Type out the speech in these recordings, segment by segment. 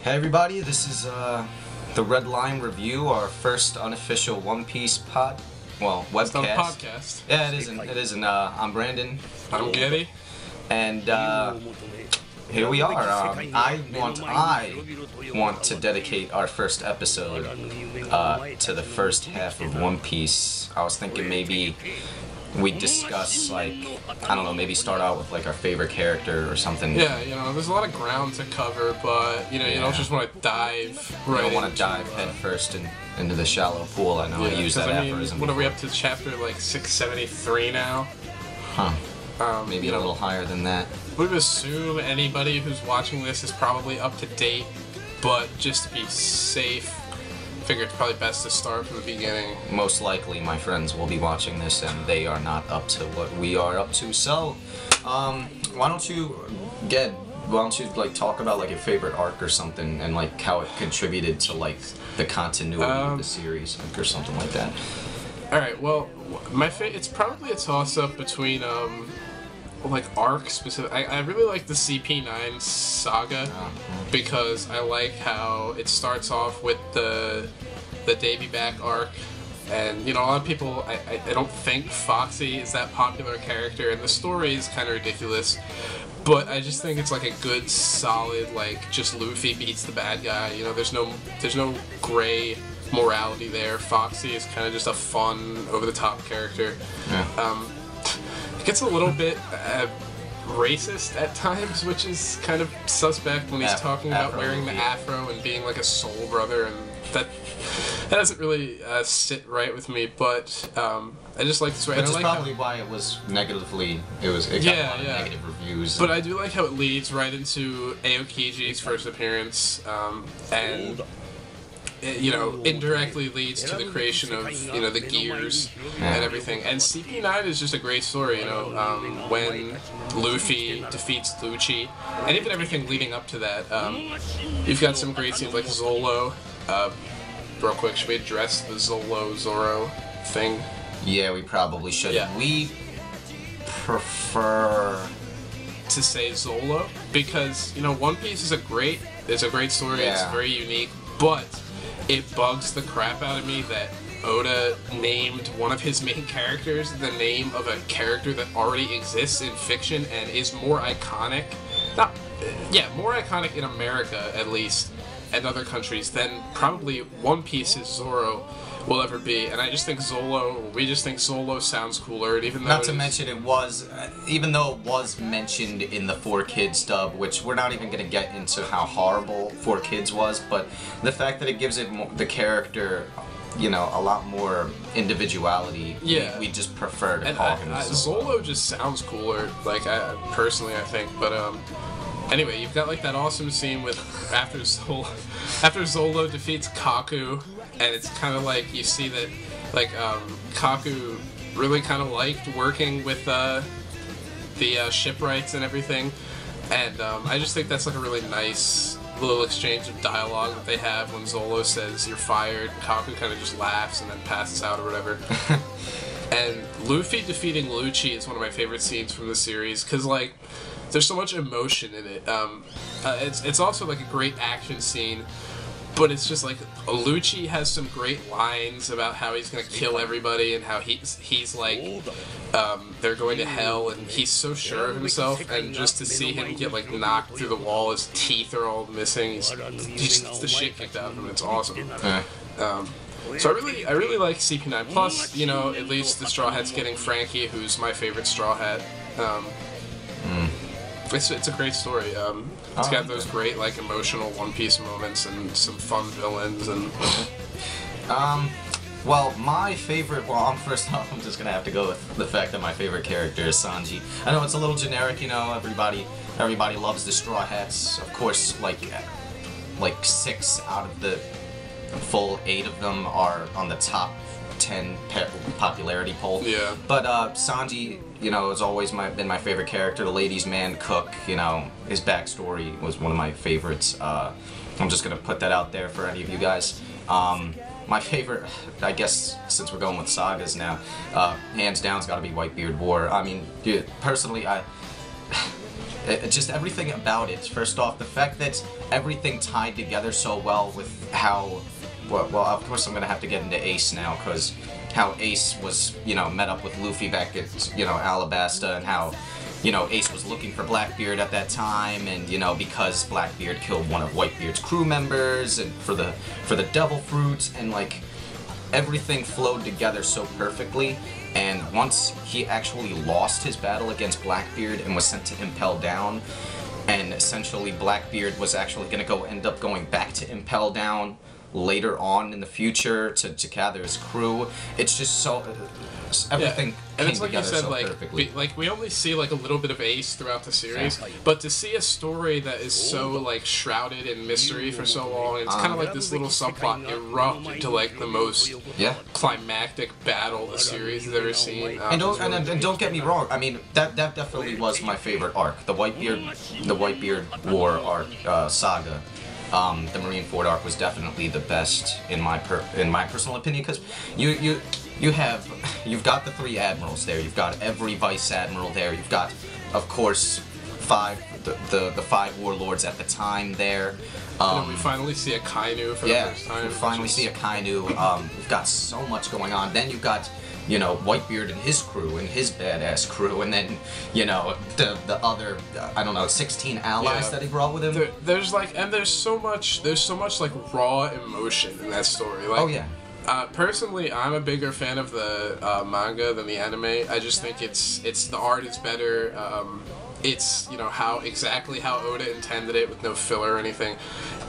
Hey everybody, this is the Red Line Review, our first unofficial One Piece webcast. It's not a podcast. Yeah, it isn't. I'm Brandon. I'm Getty. And here we are. I want to dedicate our first episode to the first half of One Piece. I was thinking maybe we'd discuss, like, I don't know, maybe start out with like our favorite character or something. Yeah, you know, there's a lot of ground to cover, but you know, you don't just want to dive right. You don't want to dive head first into the shallow pool. I know I use that aphorism. What are we up to? Chapter like 673 now. Huh. Maybe a little higher than that. We would assume anybody who's watching this is probably up to date, but just to be safe, I figure it's probably best to start from the beginning. Most likely my friends will be watching this and they are not up to what we are up to. So, why don't you like talk about like your favorite arc or something and like how it contributed to like the continuity of the series or something like that. Alright, well, it's probably a toss-up between like arc specific. I really like the CP9 saga because I like how it starts off with the Davy back arc, and you know, a lot of people I don't think Foxy is that popular a character, and the story is kind of ridiculous, but I just think it's like a good solid, like, just Luffy beats the bad guy. You know, there's no gray morality there. Foxy is kind of just a fun, over-the-top character. Yeah. It gets a little bit racist at times, which is kind of suspect when he's talking about wearing the afro and being like a soul brother, and that doesn't really sit right with me. But I just like this way. Which is probably why it was negatively. It got a lot of negative reviews. But I do like how it leads right into Aokiji's first appearance, and it, you know, indirectly leads to the creation of, you know, the gears and everything. And CP9 is just a great story, you know, when Luffy defeats Lucci, and even everything leading up to that. You've got some great scenes like Zolo. Real quick, should we address the Zoro thing? Yeah, we probably should. Yeah. We prefer to say Zolo because, you know, One Piece is a great story. Yeah. It's very unique, but it bugs the crap out of me that Oda named one of his main characters the name of a character that already exists in fiction and is more iconic. More iconic in America, at least, and other countries, than probably One Piece's Zoro will ever be. And I just think we just think Zolo sounds cooler, and even though even though it was mentioned in the 4Kids dub, which we're not even going to get into how horrible 4Kids was, but the fact that it gives it the character, you know, a lot more individuality, we just prefer to call him Zolo. Zolo just sounds cooler, like, personally, I think, but, anyway, you've got like that awesome scene with after Zolo defeats Kaku, and it's kind of like you see that like Kaku really kind of liked working with the shipwrights and everything, and I just think that's like a really nice little exchange of dialogue that they have when Zolo says you're fired. Kaku kind of just laughs and then passes out or whatever. And Luffy defeating Lucci is one of my favorite scenes from the series because, like, there's so much emotion in it. It's also like a great action scene, but it's just like Lucci has some great lines about how he's gonna kill everybody and how he's like they're going to hell, and he's so sure of himself, and just to see him get like knocked through the wall, his teeth are all missing. He just gets the shit kicked out of him. It's awesome. So I really like CP9. Plus, you know, at least the Straw Hat's getting Frankie, who's my favorite Straw Hat. It's a great story. It's got those great, like, emotional One Piece moments and some fun villains and. Well, my favorite. Well, first off, I'm just gonna have to go with the fact that my favorite character is Sanji. I know it's a little generic, you know. Everybody loves the Straw Hats. Of course, like 6 out of the full 8 of them are on the top 10 popularity poll. Yeah. But Sanji, you know, has always been my favorite character. The ladies' man, cook. You know, his backstory was one of my favorites. I'm just gonna put that out there for any of you guys. My favorite, I guess, since we're going with sagas now, hands down's got to be Whitebeard War. I mean, dude, personally, just everything about it. First off, the fact that everything tied together so well with how, well, of course I'm gonna have to get into Ace now, because how Ace was, met up with Luffy back at, Alabasta, and how, Ace was looking for Blackbeard at that time, and, because Blackbeard killed one of Whitebeard's crew members, and for the Devil Fruit, and, like, everything flowed together so perfectly. And once he actually lost his battle against Blackbeard and was sent to Impel Down, and essentially Blackbeard was actually going to end up going back to Impel Down later on in the future to gather his crew. It's just so everything and came it's like you together said, so like perfectly. we only see like a little bit of Ace throughout the series, but to see a story that is so like shrouded in mystery for so long, and it's kind of like this little subplot erupt into like the most climactic battle the series has ever seen. And don't get me wrong. I mean, that definitely was my favorite arc, the Whitebeard War arc, saga. The Marineford arc was definitely the best in my personal opinion, because you've got the 3 admirals there, you've got every vice admiral there, you've got, of course, the 5 warlords at the time there. And we finally see a Kainu for the first time. We finally see a Kainu. We've got so much going on. Then you've got, Whitebeard and his crew and his badass crew, and then, the other, I don't know, 16 allies that he brought with him. There's so much like raw emotion in that story. Like, oh yeah. Personally, I'm a bigger fan of the manga than the anime. I just think the art is better. It's exactly how Oda intended it, with no filler or anything.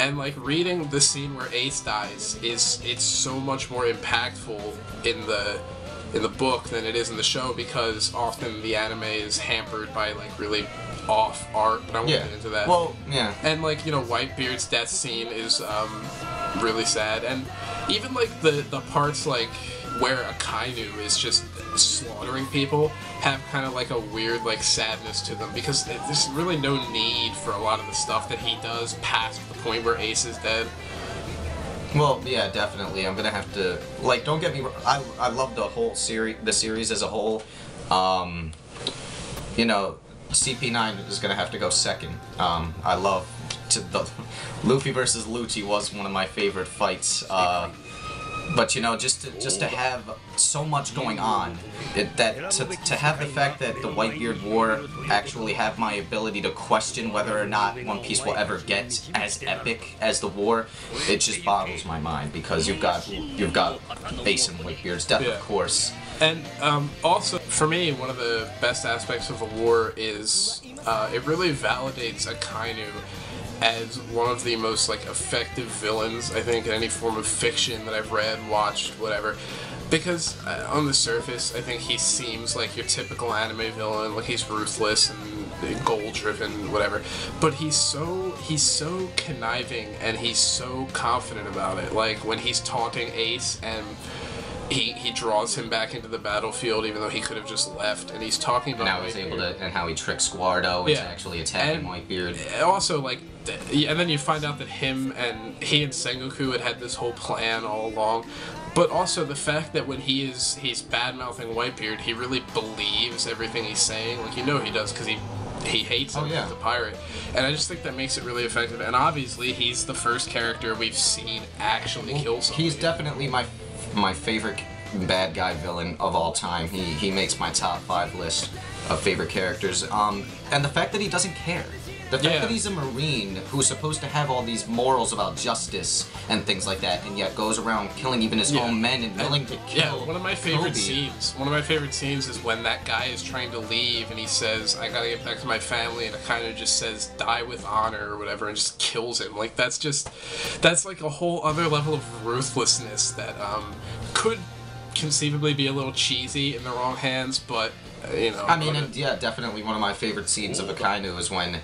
And like reading the scene where Ace dies it's so much more impactful in the book than it is in the show, because often the anime is hampered by like really off art, but I won't get into that. Well, yeah. And like, Whitebeard's death scene is really sad, and even like the parts like where a Kainu is just slaughtering people have kind of like a weird like sadness to them, because there's really no need for a lot of the stuff that he does past the point where Ace is dead. Well, yeah, definitely. I'm gonna have to, like, don't get me wrong, I love the whole series as a whole. CP9 is gonna have to go second. I love the Luffy versus Lucci was one of my favorite fights. But just to have so much going on, to have the fact that the Whitebeard War actually have my ability to question whether or not One Piece will ever get as epic as the war, it just boggles my mind, because you've got Ace and Whitebeard's death, of course. And also, for me, one of the best aspects of the war is it really validates Akainu as one of the most like effective villains, I think, in any form of fiction that I've read, watched, whatever. Because on the surface, I think he seems like your typical anime villain, like he's ruthless and goal-driven, whatever. But he's so conniving, and he's so confident about it. Like when he's taunting Ace and he draws him back into the battlefield, even though he could have just left, and he's talking about now he's able to, and how he tricked Squardo into actually attacking Whitebeard. Also, like, and then you find out that he and Sengoku had this whole plan all along. But also the fact that when he's bad-mouthing Whitebeard, he really believes everything he's saying. Like, he does, because he hates him as a pirate. And I just think that makes it really effective. And obviously, he's the first character we've seen actually kill somebody. He's definitely my favorite bad guy villain of all time. He makes my top 5 list of favorite characters. And the fact that he doesn't care. The fact that he's a Marine who's supposed to have all these morals about justice and things like that, and yet goes around killing even his own men and willing to kill one of my favorite scenes is when that guy is trying to leave and he says, I gotta get back to my family, and it kind of just says, die with honor or whatever, and just kills him. Like, that's like a whole other level of ruthlessness that could conceivably be a little cheesy in the wrong hands, but I mean, definitely one of my favorite scenes of Akainu is when,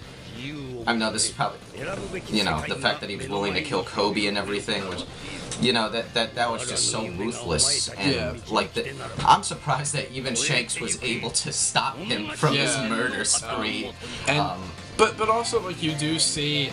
I know this is probably, the fact that he was willing to kill Kobe and everything, which, that was just so ruthless. And, I'm surprised that even Shanks was able to stop him from this murder spree. But also, like, you do see,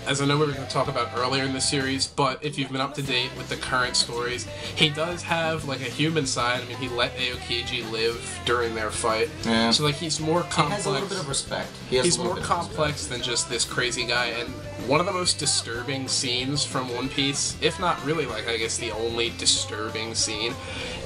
as I know we were going to talk about earlier in the series, but if you've been up to date with the current stories, he does have, like, a human side. I mean, he let Aokiji live during their fight. Yeah. So, like, he's more complex. He has a little bit of respect. He's more complex than just this crazy guy, and one of the most disturbing scenes from One Piece, if not really, like, I guess the only disturbing scene,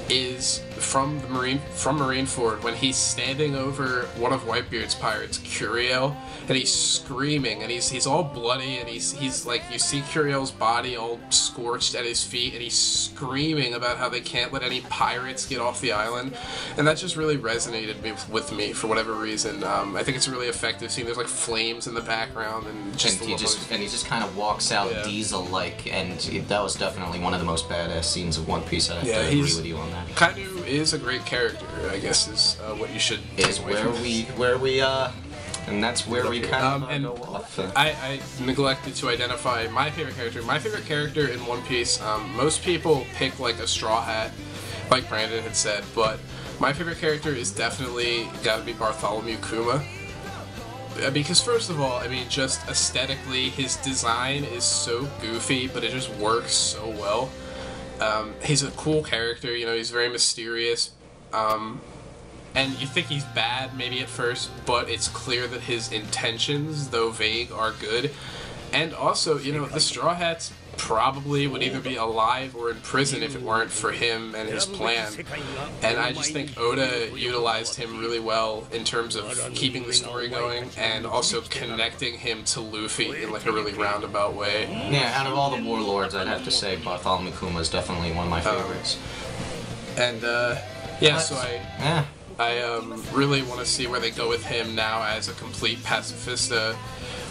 is from Marineford when he's standing over one of Whitebeard's pirates, Curiel, and he's screaming, and he's all bloody, and he's like, you see Curiel's body all scorched at his feet, and he's screaming about how they can't let any pirates get off the island, and that just really resonated with me for whatever reason. I think it's a really effective scene. There's like flames in the background, and he just kind of walks out Diesel-like, and that was definitely one of the most badass scenes of One Piece. I have to agree with you on that. Kainu is a great character, I guess, is what you should take is away where from. we and that's where we kind of go off. I neglected to identify my favorite character. My favorite character in One Piece, most people pick like a Straw Hat, like Brandon had said, but my favorite character is definitely got to be Bartholomew Kuma. Because first of all, I mean, just aesthetically, his design is so goofy, but it just works so well. He's a cool character, you know, he's very mysterious, and you think he's bad maybe at first, but it's clear that his intentions, though vague, are good. And also, you know, the Straw Hats probably would either be alive or in prison if it weren't for him and his plan. And I just think Oda utilized him really well in terms of keeping the story going and also connecting him to Luffy in like a really roundabout way. Yeah, out of all the warlords, I'd have to say Bartholomew Kuma is definitely one of my favorites. I really want to see where they go with him now as a complete pacifista,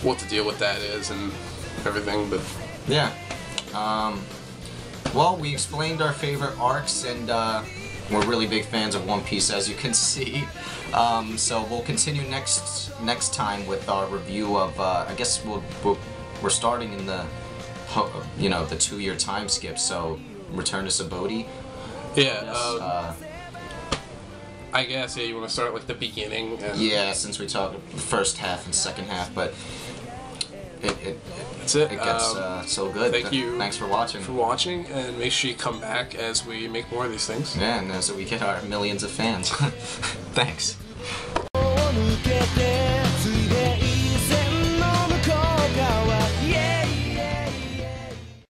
what the deal with that is and everything, but... Yeah. Well, we explained our favorite arcs, and we're really big fans of One Piece, as you can see. So we'll continue next time with our review of, I guess we're starting in the, you know, the 2-year time skip, so Return to Sabaody. Yeah, I guess, yeah, you want to start like the beginning? And yeah, since we talked the first half and second half, but that's it. It gets so good. Thank you. Thanks for watching. And make sure you come back as we make more of these things. Yeah, and as we get our millions of fans. Thanks.